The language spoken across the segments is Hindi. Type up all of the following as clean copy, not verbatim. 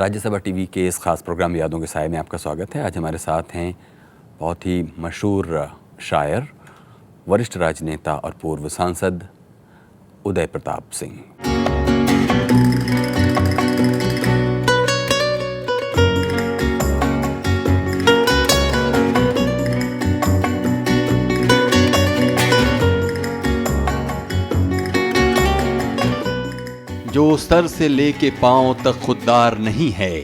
राज्यसभा टीवी के इस खास प्रोग्राम यादों के साए में आपका स्वागत है। आज हमारे साथ हैं बहुत ही मशहूर शायर, वरिष्ठ राजनेता और पूर्व सांसद उदय प्रताप सिंह। जो सर से लेके पांव तक खुददार नहीं है,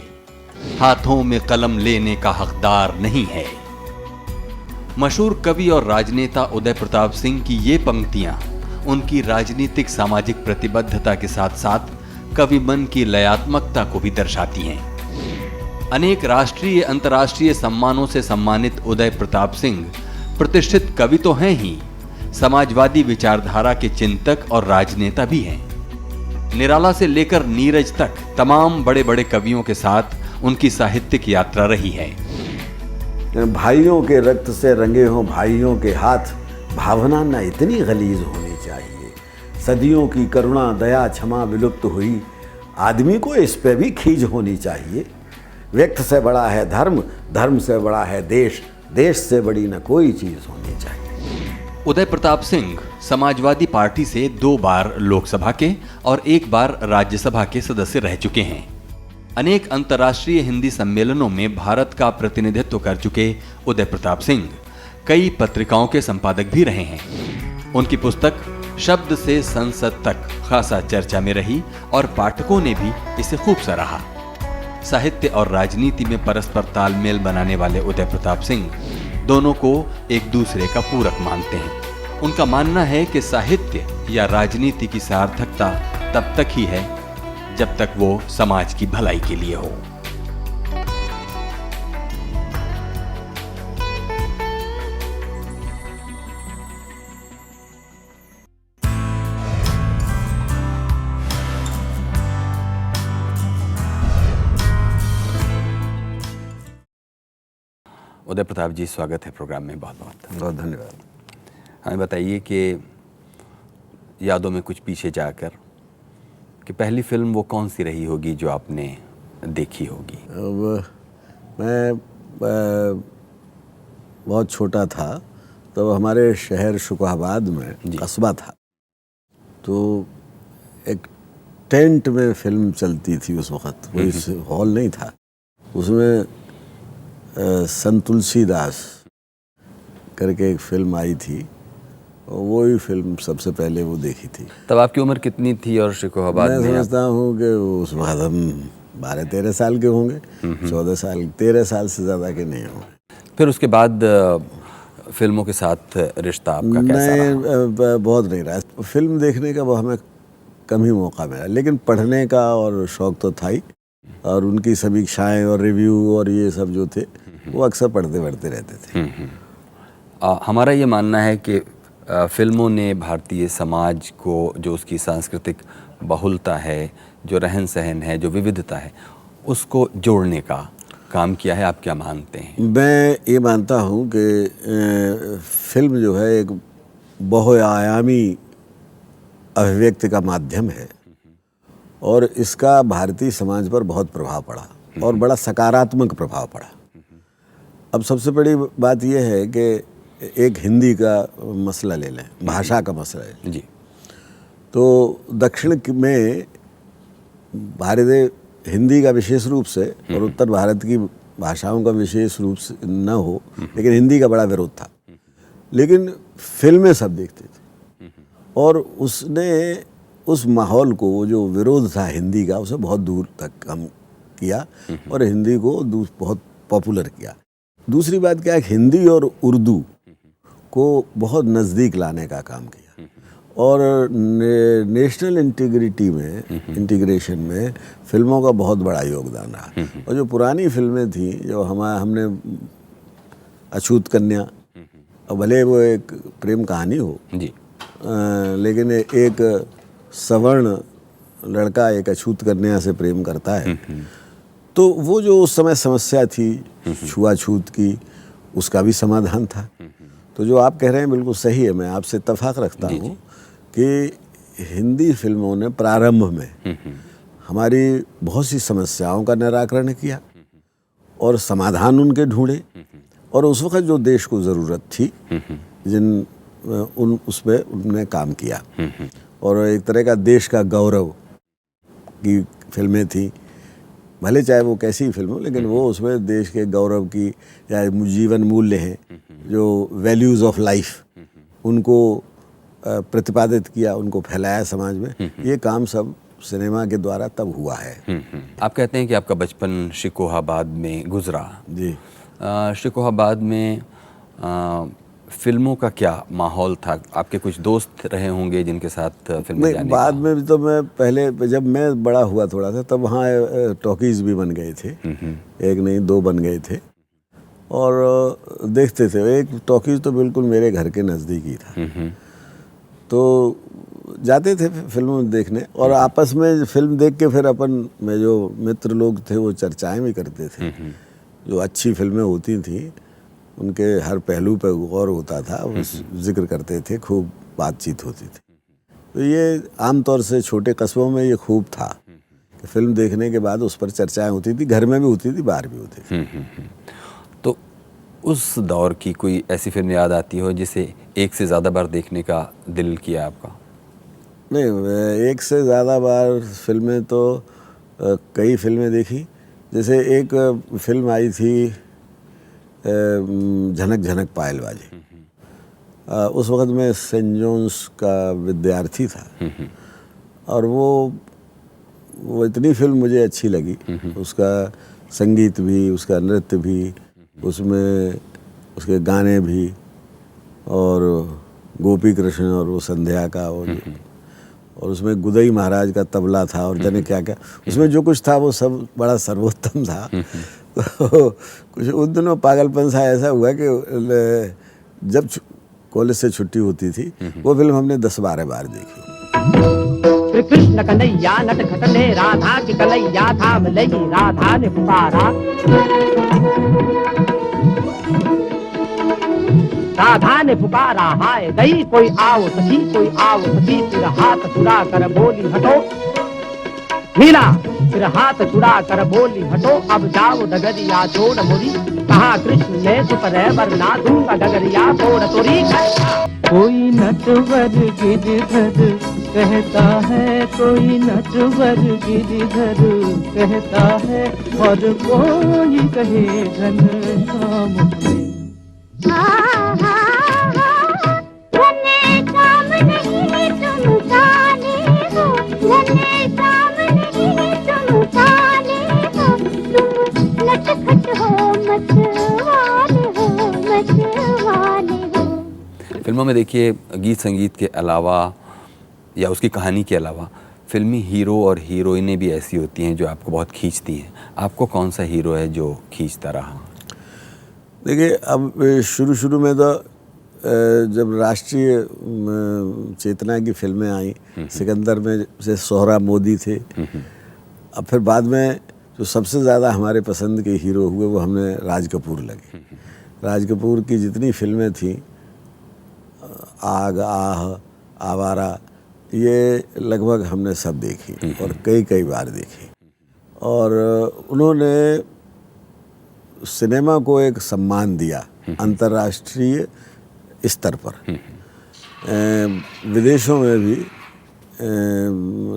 हाथों में कलम लेने का हकदार नहीं है। मशहूर कवि और राजनेता उदय प्रताप सिंह की ये पंक्तियां उनकी राजनीतिक सामाजिक प्रतिबद्धता के साथ साथ कवि मन की लयात्मकता को भी दर्शाती हैं। अनेक राष्ट्रीय अंतर्राष्ट्रीय सम्मानों से सम्मानित उदय प्रताप सिंह प्रतिष्ठित कवि तो हैं ही, समाजवादी विचारधारा के चिंतक और राजनेता भी हैं। निराला से लेकर नीरज तक तमाम बड़े बड़े कवियों के साथ उनकी साहित्यिक यात्रा रही है। भाइयों के रक्त से रंगे हों भाइयों के हाथ, भावना न इतनी गलीज होनी चाहिए। सदियों की करुणा दया क्षमा विलुप्त हुई, आदमी को इस पे भी खीज होनी चाहिए। व्यक्त से बड़ा है धर्म, धर्म से बड़ा है देश, देश से बड़ी न कोई चीज होनी चाहिए। उदय प्रताप सिंह समाजवादी पार्टी से 2 बार लोकसभा के और 1 बार राज्यसभा के सदस्य रह चुके हैं। अनेक अंतर्राष्ट्रीय हिंदी सम्मेलनों में भारत का प्रतिनिधित्व कर चुके उदय प्रताप सिंह कई पत्रिकाओं के संपादक भी रहे हैं। उनकी पुस्तक शब्द से संसद तक खासा चर्चा में रही और पाठकों ने भी इसे खूब सराहा। साहित्य और राजनीति में परस्पर तालमेल बनाने वाले उदय प्रताप सिंह दोनों को एक दूसरे का पूरक मानते हैं। उनका मानना है कि साहित्य या राजनीति की सार्थकता तब तक ही है जब तक वो समाज की भलाई के लिए हो। उदय प्रताप जी, स्वागत है प्रोग्राम में। बहुत बहुत धन्यवाद। हमें बताइए कि यादों में कुछ पीछे जाकर कि पहली फिल्म वो कौन सी रही होगी जो आपने देखी होगी? मैं बहुत छोटा था, तो हमारे शहर शुकाबाद में कस्बा था, तो एक टेंट में फिल्म चलती थी उस वक़्त। कोई हॉल नहीं था। उसमें संत तुलसीदास करके एक फिल्म आई थी, और वही फिल्म सबसे पहले वो देखी थी। तब आपकी उम्र कितनी थी और शुकाबाद में? मैं समझता हूँ कि उस वक्त हम 12-13 साल के होंगे, 14 साल, 13 साल से ज़्यादा के नहीं होंगे। फिर उसके बाद फिल्मों के साथ रिश्ता आपका कैसा रहा? बहुत नहीं रहा। फिल्म देखने का वो हमें कम ही मौका मिला, लेकिन पढ़ने का और शौक़ तो था ही, और उनकी समीक्षाएँ और रिव्यू और ये सब जो थे वो अक्सर पढ़ते रहते थे। हमारा ये मानना है कि फिल्मों ने भारतीय समाज को, जो उसकी सांस्कृतिक बहुलता है, जो रहन सहन है, जो विविधता है, उसको जोड़ने का काम किया है। आप क्या मानते हैं? मैं ये मानता हूँ कि फिल्म जो है एक बहुआयामी अभिव्यक्ति का माध्यम है, और इसका भारतीय समाज पर बहुत प्रभाव पड़ा, और बड़ा सकारात्मक प्रभाव पड़ा। अब सबसे बड़ी बात यह है कि एक हिंदी का मसला ले लें, भाषा का मसला है जी। तो दक्षिण में भारत हिंदी का विशेष रूप से, और उत्तर भारत की भाषाओं का विशेष रूप से न हो, लेकिन हिंदी का बड़ा विरोध था। लेकिन फिल्में सब देखते थे, और उसने उस माहौल को, जो विरोध था हिंदी का, उसे बहुत दूर तक कम किया और हिंदी को बहुत पॉपुलर किया। दूसरी बात क्या है, हिंदी और उर्दू को बहुत नज़दीक लाने का काम किया, और नेशनल इंटीग्रिटी में, इंटीग्रेशन में फिल्मों का बहुत बड़ा योगदान रहा। और जो पुरानी फिल्में थी, जो हमने अछूत कन्या, और भले वो एक प्रेम कहानी हो जी, लेकिन एक सवर्ण लड़का एक अछूत कन्या से प्रेम करता है, तो वो जो उस समय समस्या थी छुआछूत की, उसका भी समाधान था। तो जो आप कह रहे हैं बिल्कुल सही है। मैं आपसे इत्तेफाक रखता हूँ कि हिंदी फिल्मों ने प्रारंभ में हमारी बहुत सी समस्याओं का निराकरण किया और समाधान उनके ढूंढे, और उस वक्त जो देश को ज़रूरत थी उस पर उन्होंने काम किया। और एक तरह का देश का गौरव की फिल्में थी, भले चाहे वो कैसी ही फिल्म हो, लेकिन वो उसमें देश के गौरव की या जीवन मूल्य हैं, जो वैल्यूज़ ऑफ लाइफ, उनको प्रतिपादित किया, उनको फैलाया समाज में। ये काम सब सिनेमा के द्वारा तब हुआ है। आप कहते हैं कि आपका बचपन शिकोहाबाद में गुजरा। जी। शिकोहाबाद में फिल्मों का क्या माहौल था? आपके कुछ दोस्त रहे होंगे जिनके साथ फिल्में नहीं, जाने बाद का? में भी तो मैं पहले, जब मैं बड़ा हुआ थोड़ा सा, तब वहाँ टॉकीज़ भी बन गए थे। एक नहीं 2 बन गए थे, और देखते थे। एक टॉकीज़ तो बिल्कुल मेरे घर के नज़दीक ही था, तो जाते थे फिल्म देखने, और आपस में फिल्म देख के फिर अपन में जो मित्र लोग थे वो चर्चाएं भी करते थे। जो अच्छी फिल्में होती थी उनके हर पहलू पर गौर होता था, उस जिक्र करते थे, खूब बातचीत होती थी। तो ये आमतौर से छोटे कस्बों में ये खूब था कि फिल्म देखने के बाद उस पर चर्चाएं होती थी, घर में भी होती थी, बाहर भी होती थी। तो उस दौर की कोई ऐसी फिल्म याद आती हो जिसे एक से ज़्यादा बार देखने का दिल किया आपका? नहीं, एक से ज़्यादा बार फिल्में तो कई फिल्में देखी। जैसे एक फिल्म आई थी झनक झनक पायल वाली। उस वक्त मैं सेंट जॉन्स का विद्यार्थी था, और वो इतनी फिल्म मुझे अच्छी लगी, उसका संगीत भी, उसका नृत्य भी, उसमें उसके गाने भी, और गोपी कृष्ण और वो संध्या का, और उसमें गुदई महाराज का तबला था, और जाने क्या क्या उसमें जो कुछ था वो सब बड़ा सर्वोत्तम था। तो कुछ उन दिनों पागलपन सा ऐसा हुआ कि जब कॉलेज से छुट्टी होती थी, वो फिल्म हमने 10-12 बार देखी। श्री कृष्ण कन्हैया नट खटने राधा की कन्हैया थाम लगी, राधा ने पुकारा, राधा ने पुकारा, हाय गई कोई आओ सखी, कोई आओ सखी, फिर हाथ छुड़ा कर बोली हटो, मीरा फिर हाथ छुड़ा कर बोली हटो, अब जाओ डगरिया छोड़ मुरी, कहा कृष्ण ने सुपर वरना दूंगा डगरिया तोड़ तोरी। कोई नटवर गिरधर कहता है, कोई नटवर गिरधर कहता है, और कोई कहे घनश्याम में। फिल्मों में देखिए गीत संगीत के अलावा या उसकी कहानी के अलावा फिल्मी हीरो और हीरोइनें भी ऐसी होती हैं जो आपको बहुत खींचती हैं। आपको कौन सा हीरो है जो खींचता रहा? देखिए, अब शुरू में तो जब राष्ट्रीय चेतना की फिल्में आई, सिकंदर में से सोहरा मोदी थे। अब फिर बाद में जो सबसे ज़्यादा हमारे पसंद के हीरो हुए वो हमने राज कपूर लगे। राज कपूर की जितनी फिल्में थीं, आग, आह, आवारा, ये लगभग हमने सब देखी और कई बार देखी। और उन्होंने सिनेमा को एक सम्मान दिया अंतर्राष्ट्रीय स्तर पर। विदेशों में भी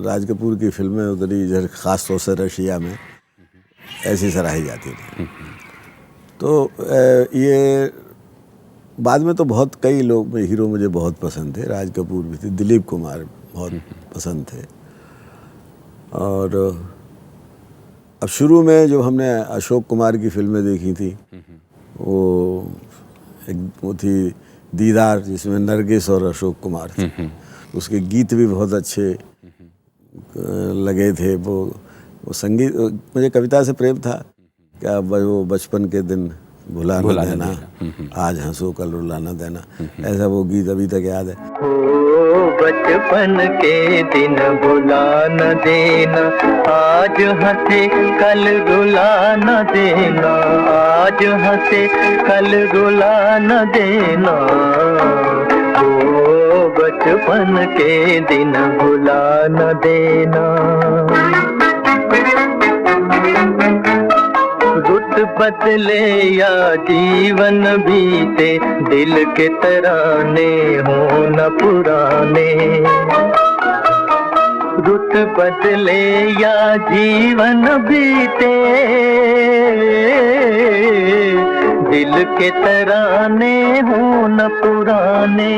राज कपूर की फिल्में उतरी, जैसे ख़ास तौर से रशिया में ऐसी सराही जाती थी। तो ये बाद में तो बहुत कई लोग हीरो मुझे बहुत पसंद थे। राज कपूर भी थे, दिलीप कुमार बहुत पसंद थे। और अब शुरू में जो हमने अशोक कुमार की फिल्में देखी थी, वो थी दीदार, जिसमें नरगिस और अशोक कुमार थे। उसके गीत भी बहुत अच्छे लगे थे। वो संगीत, मुझे कविता से प्रेम था, क्या वो बचपन के दिन भुला न देना, आज हंसो कल रुला न देना, ऐसा वो गीत अभी तक याद है। बचपन के दिन भुला न देना, आज हंसे कल रुला न देना, आज हंसे कल रुला न देना, ओ बचपन के दिन भुला न देना। रुत बदले या जीवन बीते, दिल के तराने हो न पुराने। रुत बदले या जीवन बीते, दिल के तराने हो न पुराने।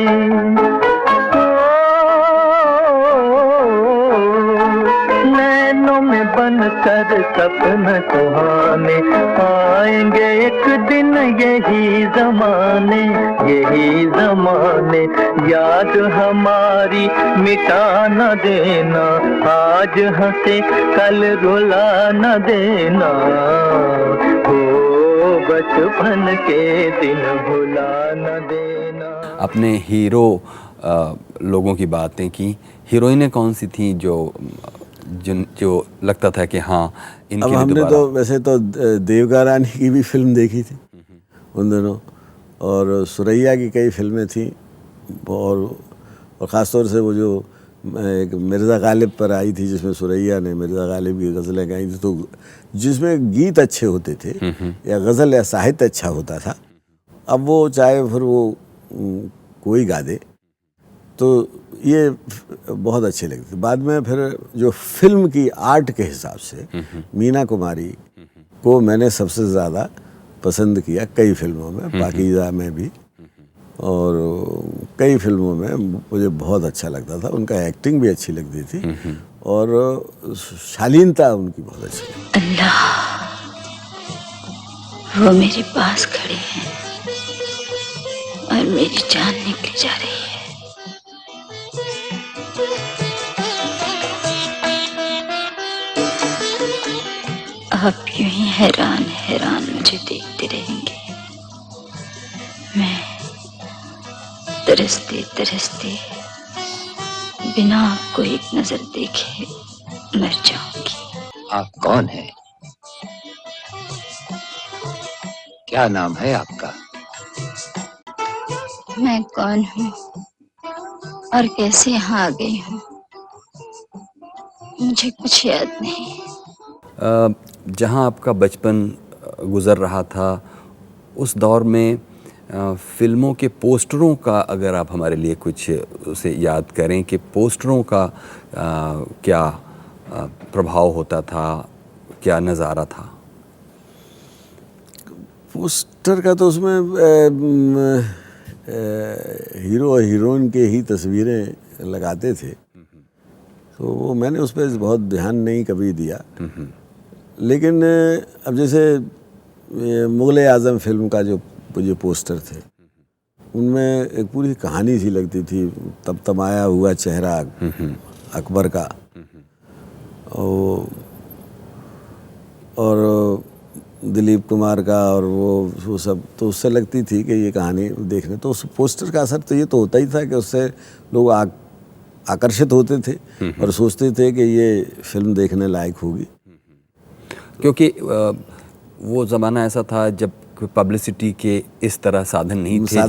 नैनों में बनकर सपन सुहाने, आएंगे एक दिन यही जमाने, यही जमाने। याद हमारी मिटा न देना, आज हंसे कल रुला न देना। हो बचपन के दिन भुला न देना। अपने हीरो लोगों की बातें की, हीरोइनें कौन सी थी जो लगता था कि हाँ इनके अब लिए हमने दोबारा? तो वैसे तो देविका रानी की भी फिल्म देखी थी उन दिनों, और सुरैया की कई फिल्में थी, और ख़ास तौर से वो जो एक मिर्ज़ा गालिब पर आई थी, जिसमें सुरैया ने मिर्ज़ा गालिब की गज़लें गाई थी, तो जिसमें गीत अच्छे होते थे या गज़ल या साहित्य अच्छा होता था। अब वो चाहे फिर वो कोई गा दे, तो ये बहुत अच्छे लगते थे। बाद में फिर जो फिल्म की आर्ट के हिसाब से मीना कुमारी को मैंने सबसे ज़्यादा पसंद किया कई फिल्मों में, पाकीज़ा में भी, और कई फिल्मों में मुझे बहुत अच्छा लगता था। उनका एक्टिंग भी अच्छी लगती थी और शालीनता उनकी बहुत अच्छी लगती। अल्लाह, वो मेरे पास खड़े हैं और मेरी जान निकली जा रही है। आप यूं ही हैरान हैरान मुझे देखते रहेंगे। मैं तरसते तरसते बिना आपको एक नजर देखे मर जाऊंगी। आप कौन हैं? क्या नाम है आपका? मैं कौन हूँ और कैसे यहाँ आ गई हूँ, मुझे कुछ याद नहीं। जहाँ आपका बचपन गुज़र रहा था, उस दौर में फिल्मों के पोस्टरों का अगर आप हमारे लिए कुछ उसे याद करें कि पोस्टरों का क्या प्रभाव होता था, क्या नज़ारा था? पोस्टर का तो उसमें हीरो और हीरोइन के ही तस्वीरें लगाते थे, तो वो मैंने उस पर बहुत ध्यान नहीं कभी दिया। लेकिन अब जैसे मुग़ल आज़म फिल्म का जो पोस्टर थे, उनमें एक पूरी कहानी सी लगती थी। तब तमाया हुआ चेहरा अकबर का, और दिलीप कुमार का, और वो सब, तो उससे लगती थी कि ये कहानी देखने, तो उस पोस्टर का असर तो ये तो होता ही था कि उससे लोग आकर्षित होते थे और सोचते थे कि ये फिल्म देखने लायक होगी। क्योंकि वो ज़माना ऐसा था जब पब्लिसिटी के इस तरह साधन नहीं थे,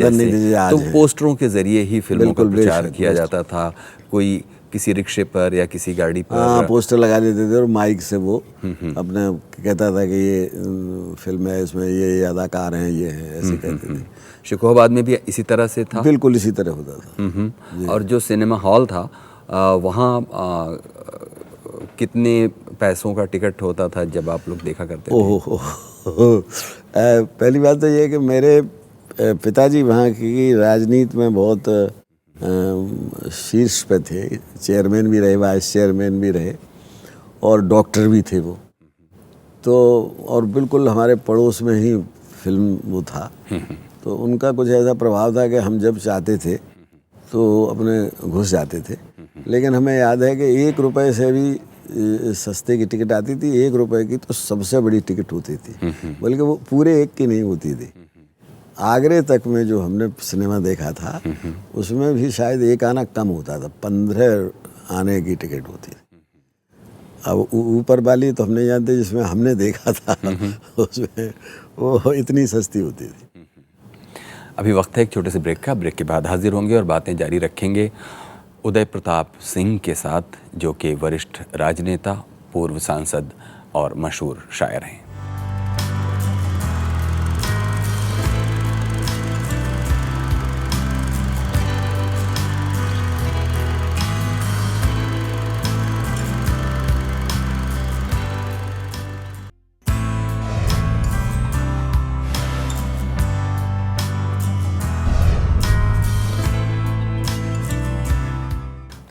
तो पोस्टरों के ज़रिए ही फिल्मों का प्रचार किया जाता था। कोई किसी रिक्शे पर या किसी गाड़ी पर पोस्टर लगा देते थे और माइक से वो अपने कहता था कि ये फिल्म है, इसमें ये अदाकार हैं, ये हैं, ऐसे कहते थे। शिकोहाबाद में भी इसी तरह से था? बिल्कुल इसी तरह होता था। और जो सिनेमा हॉल था वहाँ कितने पैसों का टिकट होता था जब आप लोग देखा करते थे? पहली बात तो ये है कि मेरे पिताजी वहाँ की राजनीति में बहुत शीर्ष पे थे, चेयरमैन भी रहे, वाइस चेयरमैन भी रहे, और डॉक्टर भी थे वो। तो और बिल्कुल हमारे पड़ोस में ही फिल्म वो था, तो उनका कुछ ऐसा प्रभाव था कि हम जब चाहते थे तो अपने घुस जाते थे। लेकिन हमें याद है कि 1 रुपए से भी सस्ते की टिकट आती थी, 1 रुपए की तो सबसे बड़ी टिकट होती थी, बल्कि वो पूरे 1 की नहीं होती थी। आगरे तक में जो हमने सिनेमा देखा था उसमें भी शायद 1 आना कम होता था, 15 आने की टिकट होती थी। अब ऊपर वाली तो हम नहीं जानते, जिसमें हमने देखा था उसमें वो इतनी सस्ती होती थी। अभी वक्त है एक छोटे से ब्रेक का। ब्रेक के बाद हाजिर होंगे और बातें जारी रखेंगे उदय प्रताप सिंह के साथ, जो कि वरिष्ठ राजनेता, पूर्व सांसद और मशहूर शायर हैं।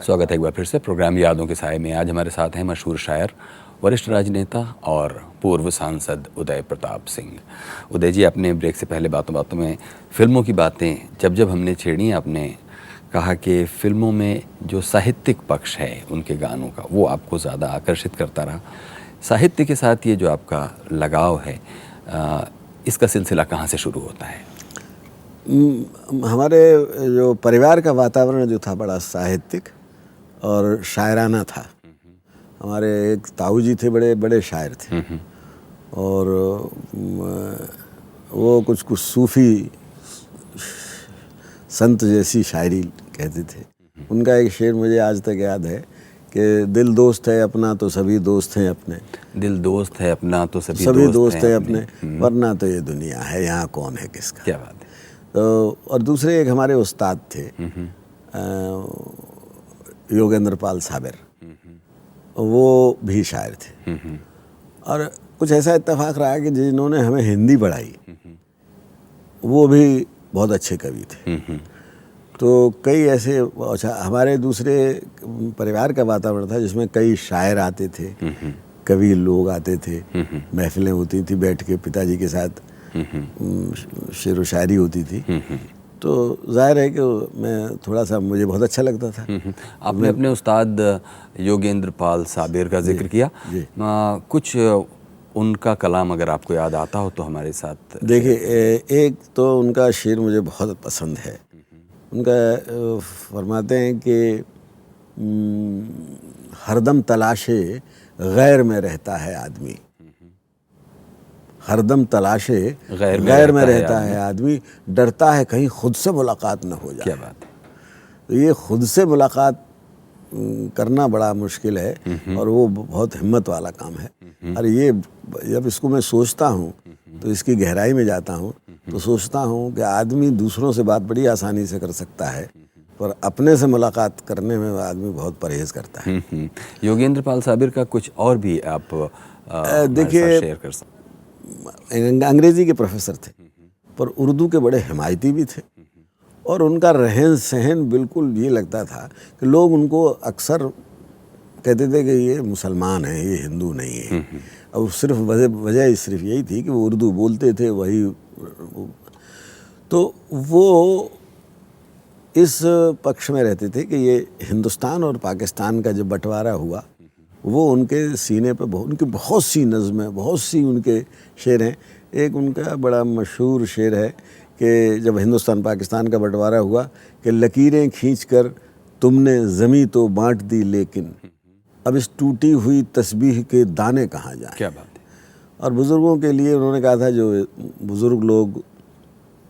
स्वागत है एक बार फिर से प्रोग्राम यादों के साए में। आज हमारे साथ हैं मशहूर शायर, वरिष्ठ राजनेता और पूर्व सांसद उदय प्रताप सिंह। उदय जी, आपने ब्रेक से पहले बातों बातों में फिल्मों की बातें जब हमने छेड़ी, आपने कहा कि फिल्मों में जो साहित्यिक पक्ष है उनके गानों का, वो आपको ज़्यादा आकर्षित करता रहा। साहित्य के साथ ये जो आपका लगाव है, इसका सिलसिला कहाँ से शुरू होता है? हमारे जो परिवार का वातावरण जो था बड़ा साहित्यिक और शायराना था। हमारे एक ताऊ जी थे, बड़े बड़े शायर थे, और वो कुछ सूफ़ी संत जैसी शायरी कहते थे। उनका एक शेर मुझे आज तक याद है कि दिल दोस्त है अपना तो सभी दोस्त हैं अपने, दिल दोस्त है अपना तो सभी दोस्त हैं अपने, वरना तो ये दुनिया है यहाँ कौन है किसका। क्या बात है। तो और दूसरे एक हमारे उस्ताद थे योगेंद्र पाल साबिर, वो भी शायर थे। और कुछ ऐसा इत्तेफाक रहा कि जिन्होंने हमें हिंदी पढ़ाई वो भी बहुत अच्छे कवि थे। तो कई ऐसे, अच्छा, हमारे दूसरे परिवार का वातावरण था जिसमें कई शायर आते थे, कवि लोग आते थे, महफिलें होती थी, बैठ के पिताजी के साथ शेर व शायरी होती थी। तो जाहिर है कि मैं थोड़ा सा, मुझे बहुत अच्छा लगता था। आपने अपने उस्ताद योगेंद्र पाल साबिर का जिक्र किया, कुछ उनका कलाम अगर आपको याद आता हो तो हमारे साथ। देखिए, एक तो उनका शेर मुझे बहुत पसंद है। उनका फरमाते हैं कि हरदम तलाशे गैर में रहता है आदमी, हरदम तलाशे गैर में रहता है आदमी, डरता है कहीं खुद से मुलाकात न हो जाए। क्या बात है। तो ये खुद से मुलाकात करना बड़ा मुश्किल है और वो बहुत हिम्मत वाला काम है। और ये जब इसको मैं सोचता हूँ तो इसकी गहराई में जाता हूँ तो सोचता हूँ कि आदमी दूसरों से बात बड़ी आसानी से कर सकता है, पर अपने से मुलाकात करने में आदमी बहुत परहेज करता है। योगेंद्र पाल साबिर का कुछ और भी आप देखिए, शेयर कर सकते। अंग्रेजी के प्रोफेसर थे पर उर्दू के बड़े हिमायती भी थे, और उनका रहन सहन बिल्कुल ये लगता था कि लोग उनको अक्सर कहते थे कि ये मुसलमान है, ये हिंदू नहीं है। और सिर्फ वजह सिर्फ यही थी कि वो उर्दू बोलते थे, वही। तो वो इस पक्ष में रहते थे कि ये हिंदुस्तान और पाकिस्तान का जब बंटवारा हुआ, वो उनके सीने पे उनकी बहुत सी नज़में, बहुत सी उनके शेर हैं। एक उनका बड़ा मशहूर शेर है कि जब हिंदुस्तान पाकिस्तान का बंटवारा हुआ कि लकीरें खींचकर तुमने ज़मीं तो बांट दी, लेकिन अब इस टूटी हुई तस्बीह के दाने कहाँ जाएं। क्या बात है। और बुज़ुर्गों के लिए उन्होंने कहा था, जो बुज़ुर्ग लोग,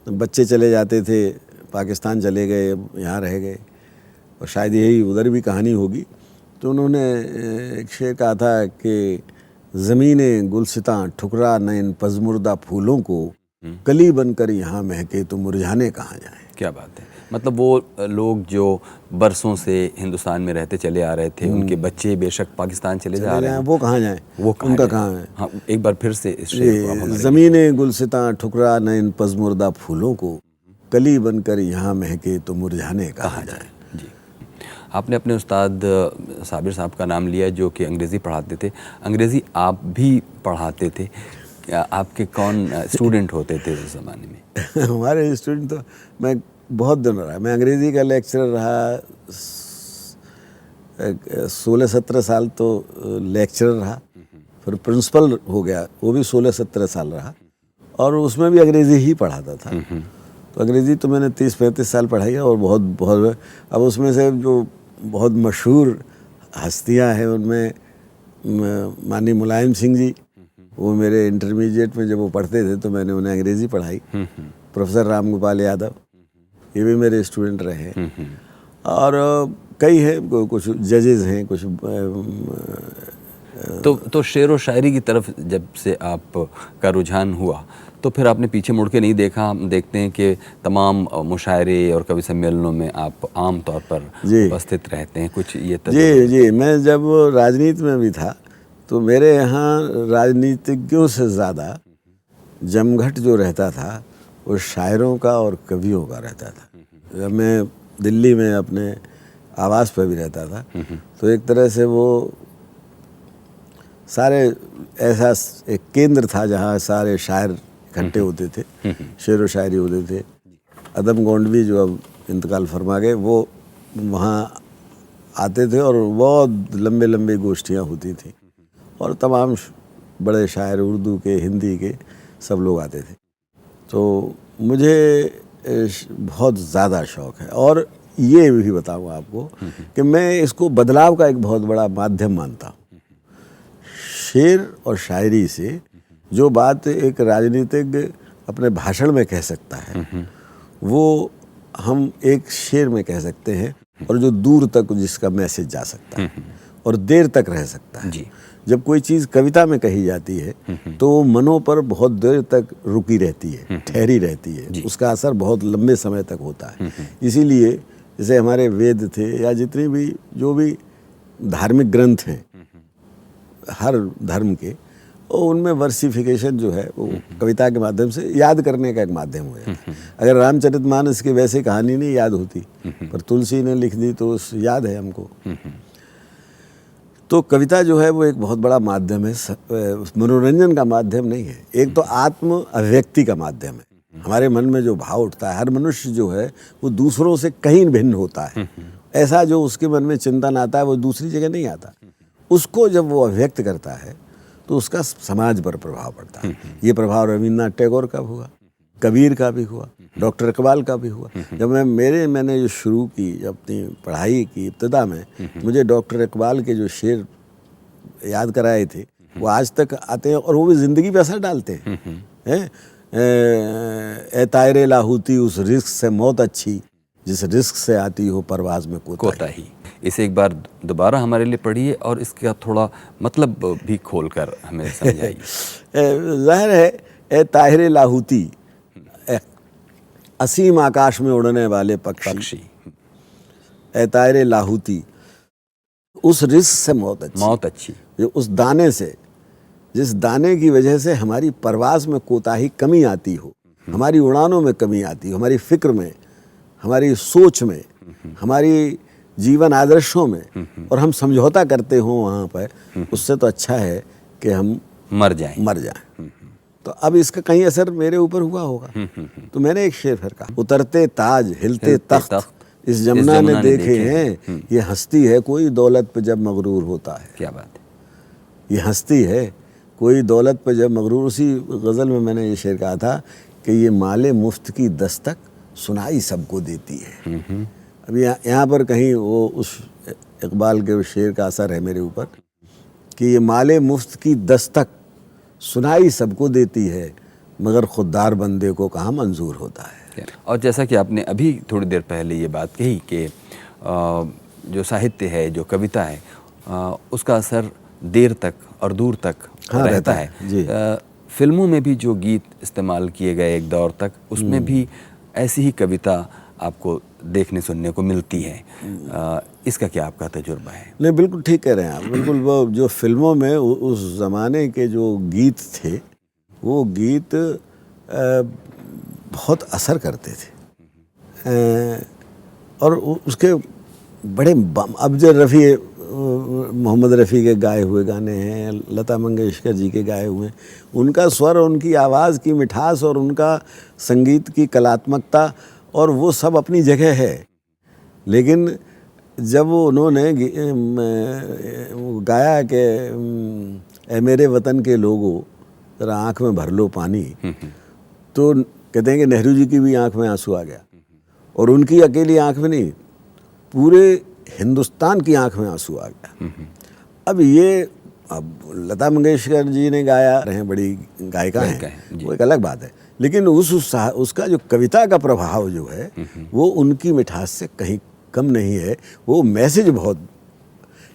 बच्चे चले जाते थे, पाकिस्तान चले गए, यहाँ रह गए, और शायद यही उधर भी कहानी होगी। तो उन्होंने एक शेर कहा था कि ज़मीने गुलसितां ठुकरा न इन पज़मुर्दा फूलों को, कली बनकर यहाँ महके तो मुरझाने कहाँ जाएं। क्या बात है। मतलब वो लोग जो बरसों से हिंदुस्तान में रहते चले आ रहे थे, उनके बच्चे बेशक पाकिस्तान चले जा रहे हैं, वो कहाँ जाएं, वो उनका कहाँ है। हाँ, एक बार फिर से इस शेर को आप हमारे। ज़मीने गुलसितां ठुकरा न इन पज़मुर्दा फूलों को, कली बनकर यहाँ महके तो मुरझाने कहाँ जाएं। जी, आपने अपने उस्ताद साबिर साहब का नाम लिया जो कि अंग्रेज़ी पढ़ाते थे। अंग्रेज़ी आप भी पढ़ाते थे, आपके कौन स्टूडेंट होते थे उस ज़माने में? हमारे स्टूडेंट तो मैं बहुत दिन रहा, मैं अंग्रेज़ी का लेक्चरर रहा, 16-17 साल तो लेक्चरर रहा, फिर प्रिंसिपल हो गया, वो भी 16-17 साल रहा, और उसमें भी अंग्रेज़ी ही पढ़ाता था। तो अंग्रेज़ी तो मैंने 30-35 साल पढ़ाई है, और बहुत अब उसमें से जो बहुत मशहूर हस्तियां हैं उनमें माननीय मुलायम सिंह जी, वो मेरे इंटरमीडिएट में जब वो पढ़ते थे तो मैंने उन्हें अंग्रेज़ी पढ़ाई। प्रोफेसर राम गोपाल यादव, ये भी मेरे स्टूडेंट रहे हैं। और कई हैं, कुछ जजेस हैं, कुछ तो शेर व शायरी की तरफ जब से आपका रुझान हुआ तो फिर आपने पीछे मुड़ के नहीं देखा? हम देखते हैं कि तमाम मुशायरे और कवि सम्मेलनों में आप आम तौर पर उपस्थित रहते हैं। कुछ ये जी, मैं जब राजनीति में भी था तो मेरे यहाँ राजनीतिज्ञों से ज़्यादा जमघट जो रहता था वो शायरों का और कवियों का रहता था। जब मैं दिल्ली में अपने आवास पर भी रहता था तो एक तरह से वो सारे ऐसा एक केंद्र था जहाँ सारे शायर इकट्ठे होते थे, शेर व शायरी होते थे। अदम गोंडवी जो अब इंतकाल फरमा गए वो वहाँ आते थे और बहुत लंबे लंबे गोष्ठियाँ होती थी और तमाम बड़े शायर उर्दू के, हिंदी के सब लोग आते थे। तो मुझे बहुत ज़्यादा शौक़ है और ये भी बताऊँ आपको कि मैं इसको बदलाव का एक बहुत बड़ा माध्यम मानता हूँ। शेर और शायरी से जो बात एक राजनीतिज्ञ अपने भाषण में कह सकता है वो हम एक शेर में कह सकते हैं और जो दूर तक जिसका मैसेज जा सकता है और देर तक रह सकता है। जब कोई चीज़ कविता में कही जाती है तो वो मनों पर बहुत देर तक रुकी रहती है, ठहरी रहती है, उसका असर बहुत लंबे समय तक होता है। इसीलिए जैसे हमारे वेद थे या जितने भी जो भी धार्मिक ग्रंथ हैं हर धर्म के, और उनमें वर्सिफिकेशन जो है वो कविता के माध्यम से याद करने का एक माध्यम हो जाता है। अगर रामचरितमानस की वैसे कहानी नहीं याद होती पर तुलसी ने लिख दी तो याद है हमको। तो कविता जो है वो एक बहुत बड़ा माध्यम है, मनोरंजन का माध्यम नहीं है। एक तो आत्म अभिव्यक्ति का माध्यम है। हमारे मन में जो भाव उठता है, हर मनुष्य जो है वो दूसरों से कहीं भिन्न होता है। ऐसा जो उसके मन में चिंतन आता है वो दूसरी जगह नहीं आता। उसको जब वो अभिव्यक्त करता है तो उसका समाज पर प्रभाव पड़ता है। ये प्रभाव रविन्द्रनाथ टैगोर का हुआ, कबीर का भी हुआ, डॉक्टर इकबाल का भी हुआ। जब मैंने जो शुरू की अपनी पढ़ाई की इब्तिदा में, मुझे डॉक्टर इकबाल के जो शेर याद कराए थे वो आज तक आते हैं और वो भी ज़िंदगी पे असर डालते हैं। ए तायरे लाहूती उस रिस्क से मौत अच्छी जिस रिस्क से आती हो परवाज में कोताही। इसे एक बार दोबारा हमारे लिए पढ़िए और इसका थोड़ा मतलब भी खोलकर हमें समझाइए। ज़ाहिर है ए ताहिरे लाहूती असीम आकाश में उड़ने वाले पक्षी, ए ताहिरे लाहूती उस रिस्क से मौत अच्छी जो उस दाने से, जिस दाने की वजह से हमारी परवाज़ में कोताही कमी आती हो, हमारी उड़ानों में कमी आती हो, हमारी फिक्र में, हमारी सोच में, हमारी जीवन आदर्शों में, और हम समझौता करते हों वहाँ पर, उससे तो अच्छा है कि हम मर जाएं। तो अब इसका कहीं असर मेरे ऊपर हुआ होगा। तो मैंने एक शेर फिर कहा, उतरते ताज हिलते तख्त इस जमुना ने देखे हैं, ये हस्ती है कोई दौलत पे जब मगरूर होता है। क्या बात है। ये हस्ती है कोई दौलत पे जब मगरूर। उसी गज़ल में मैंने ये शेर कहा था कि ये माले मुफ्त की दस्तक सुनाई सबको देती है। अब यहाँ पर कहीं वो उस इकबाल के उस शेर का असर है मेरे ऊपर कि ये माले मुफ्त की दस्तक सुनाई सबको देती है मगर खुददार बंदे को कहाँ मंजूर होता है। और जैसा कि आपने अभी थोड़ी देर पहले ये बात कही कि जो साहित्य है, जो कविता है, उसका असर देर तक और दूर तक रहता है। फिल्मों में भी जो गीत इस्तेमाल किए गए एक दौर तक, उसमें भी ऐसी ही कविता आपको देखने सुनने को मिलती है। इसका क्या आपका तजुर्बा है? नहीं, बिल्कुल ठीक कह रहे हैं आप। बिल्कुल वो जो फिल्मों में उस ज़माने के जो गीत थे वो गीत बहुत असर करते थे। और उसके बड़े अब जो मोहम्मद रफ़ी के गाए हुए गाने हैं, लता मंगेशकर जी के गाए हुए, उनका स्वर, उनकी आवाज़ की मिठास और उनका संगीत की कलात्मकता और वो सब अपनी जगह है। लेकिन जब वो उन्होंने गाया कि ए मेरे वतन के लोगों ज़रा आँख में भर लो पानी, तो कहते हैं कि नेहरू जी की भी आँख में आंसू आ गया। और उनकी अकेली आँख में नहीं, पूरे हिंदुस्तान की आँख में आंसू आ गया। अब लता मंगेशकर जी ने गाया रहे, बड़ी गायिका हैं, वो एक अलग बात है। लेकिन उसका जो कविता का प्रभाव जो है वो उनकी मिठास से कहीं कम नहीं है। वो मैसेज बहुत,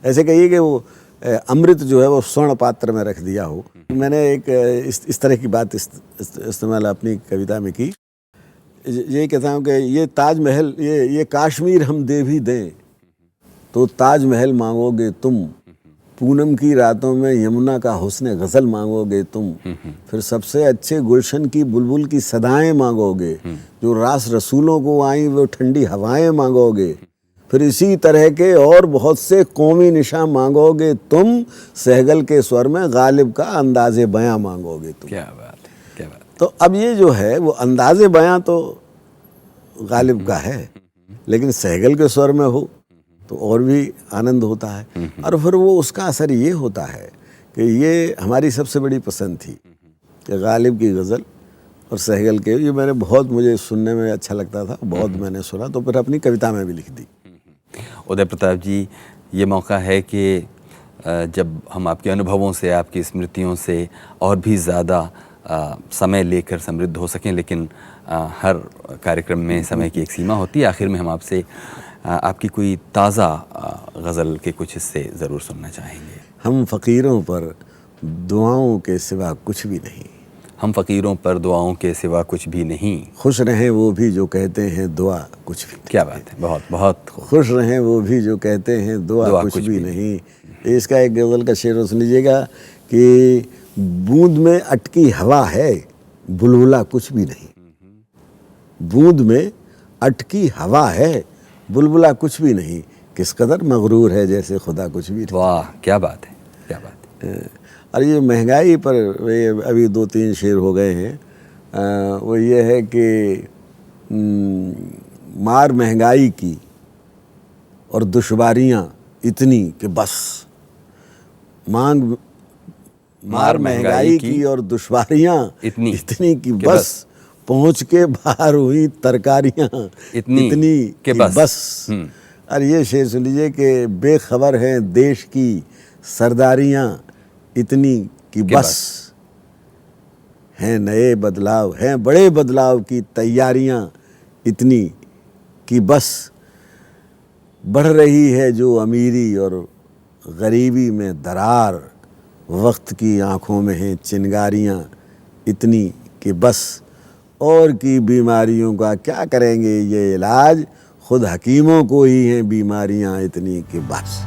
ऐसे कहिए कि वो अमृत जो है वो स्वर्ण पात्र में रख दिया हो। मैंने एक इस तरह की बात इस्तेमाल अपनी कविता में की। ये कहता हूँ कि ये ताजमहल, ये कश्मीर हम दे भी दें तो ताजमहल मांगोगे तुम, पूनम की रातों में यमुना का हुस्न गज़ल मांगोगे तुम, फिर सबसे अच्छे गुलशन की बुलबुल की सदाएं मांगोगे, जो रास रसूलों को आई वो ठंडी हवाएं मांगोगे, फिर इसी तरह के और बहुत से कौमी निशां मांगोगे तुम, सहगल के स्वर में गालिब का अंदाज़े बयां मांगोगे तुम। क्या बात है, क्या बात। तो अब ये जो है वो अंदाज़े बयां तो गालिब का है, लेकिन सहगल के स्वर में हो तो और भी आनंद होता है। और फिर वो उसका असर ये होता है कि ये हमारी सबसे बड़ी पसंद थी कि गालिब की गज़ल और सहगल के, ये मैंने बहुत, मुझे सुनने में अच्छा लगता था, बहुत मैंने सुना, तो फिर अपनी कविता में भी लिख दी। उदय प्रताप जी, ये मौका है कि जब हम आपके अनुभवों से, आपकी स्मृतियों से और भी ज़्यादा समय लेकर समृद्ध हो सकें, लेकिन हर कार्यक्रम में समय की एक सीमा होती है। आखिर में हम आपसे आपकी कोई ताज़ा गज़ल के कुछ हिस्से ज़रूर सुनना चाहेंगे। हम फ़कीरों पर दुआओं के सिवा कुछ भी नहीं, हम फ़कीरों पर दुआओं के सिवा कुछ भी नहीं, खुश रहें वो भी जो कहते हैं दुआ कुछ भी नहीं। क्या बात है, बहुत बहुत खुश रहें वो भी जो कहते हैं दुआ कुछ भी नहीं। इसका एक गज़ल का शेर सुन लीजिएगा कि बूंद में अटकी हवा है बुलबुला कुछ भी नहीं, बूंद में अटकी हवा है बुलबुला कुछ भी नहीं, किस कदर मगरूर है जैसे खुदा कुछ भी नहीं। वाह, क्या बात है, क्या बात है। और ये महंगाई पर अभी 2-3 शेर हो गए हैं। वो ये है कि मार महंगाई की और दुश्वारियाँ इतनी कि बस, मार महंगाई की और दुश्वारियाँ इतनी कि बस, पहुँच के बाहर हुई तरकारियाँ इतनी कि बस। और ये शेर सुन लीजिए कि बेखबर हैं देश की सरदारियाँ इतनी कि बस, हैं नए बदलाव, हैं बड़े बदलाव की तैयारियां इतनी कि बस, बढ़ रही है जो अमीरी और गरीबी में दरार, वक्त की आंखों में हैं चिंगारियां इतनी कि बस, और की बीमारियों का क्या करेंगे ये इलाज, खुद हकीमों को ही हैं बीमारियां इतनी कि बस।